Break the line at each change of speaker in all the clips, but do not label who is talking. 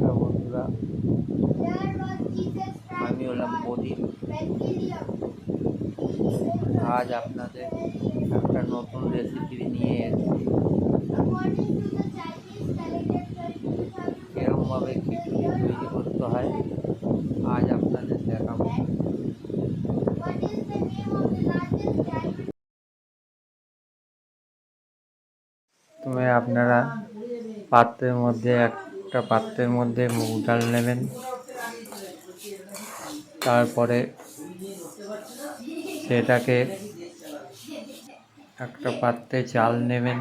নমস্কার বন্ধুরা, আমি হলাম প্রদীপ। আজ আপনাদের একটা নতুন রেসিপি নিয়ে এসেছি। এরকমভাবে খিচুড়ি তৈরি করতে হয়, আজ আপনাদের দেখাবো। তবে আপনারা একটা পাত্রের মধ্যে মুগ ডাল নেবেন। তারপরে সেটাকে একটা পাত্রে চাল নেবেন।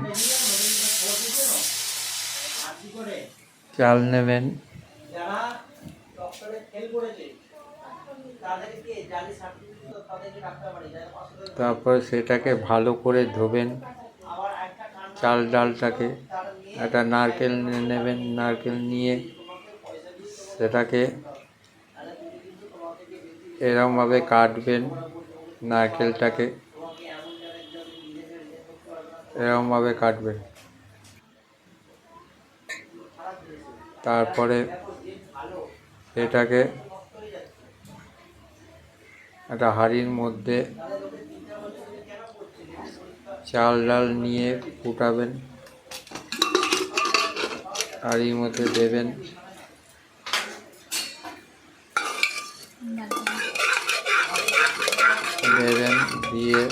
তারপর সেটাকে ভালো করে ধোবেন। চাল ডালটাকে একটা নারকেল নেবেন, নারকেল নিয়ে সেটাকে এরকমভাবে কাটবেন। নারকেলটাকে এরকমভাবে কাটবেন। তারপরে এটাকে একটা হাঁড়ির মধ্যে চাল ডাল নিয়ে ফুটাবেন, হাঁড়ির মধ্যে দেবেন। দিয়ে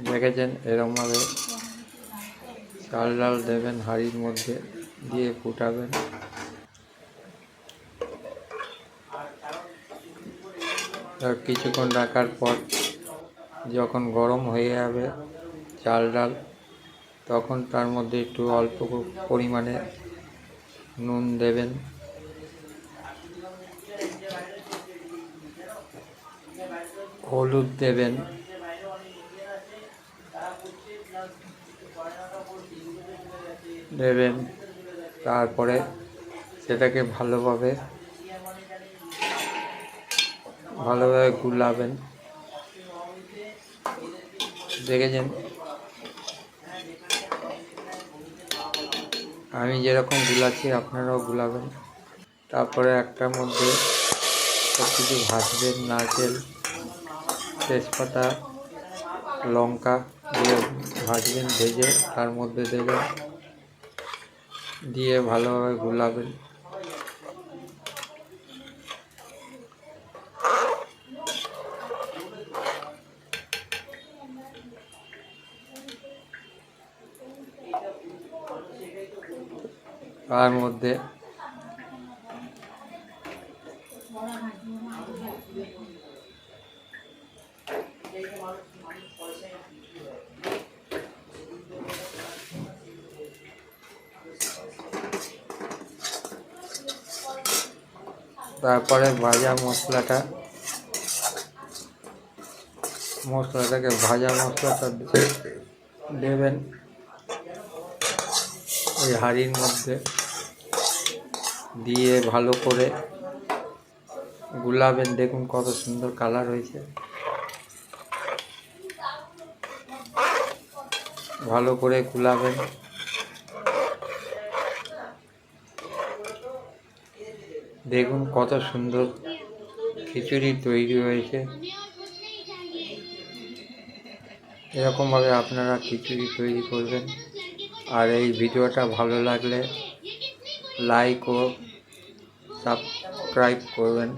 দেখেছেন এরকমভাবে চাল ডাল দেবেন, হাঁড়ির মধ্যে দিয়ে ফুটাবেন। কিছুক্ষণ রাখার পর যখন গরম হয়ে যাবে চাল ডাল, তখন তার মধ্যে একটু অল্প পরিমাণে নুন দেবেন। হলুদ দেবেন। তারপরে সেটাকে ভালোভাবে গুলাবেন। দেখেছেন আমি যেরকম গুলাচ্ছি আপনারাও গুলাবেন। তারপরে একটার মধ্যে সব কিছু ভাজবেন, নারকেল, তেজপাতা, লঙ্কা দিয়ে ভাজবেন। ভেজে তার মধ্যে দেবেন, দিয়ে ভালোভাবে গুলাবেন। তার মধ্যে তারপরে ভাজা মশলাটাকে ভাজা মশলাটা দেবেন ওই হাঁড়ির মধ্যে, দিয়ে ভালো করে গুলাবেন। দেখুন কত সুন্দর কালার হয়েছে। ভালো করে গুলাবেন। দেখুন কত সুন্দর খিচুড়ি তৈরি হয়েছে। এরকমভাবে আপনারা খিচুড়ি তৈরি করবেন। আর এই ভিডিওটা ভালো লাগলে লাইক ও সাবস্ক্রাইব করবেন।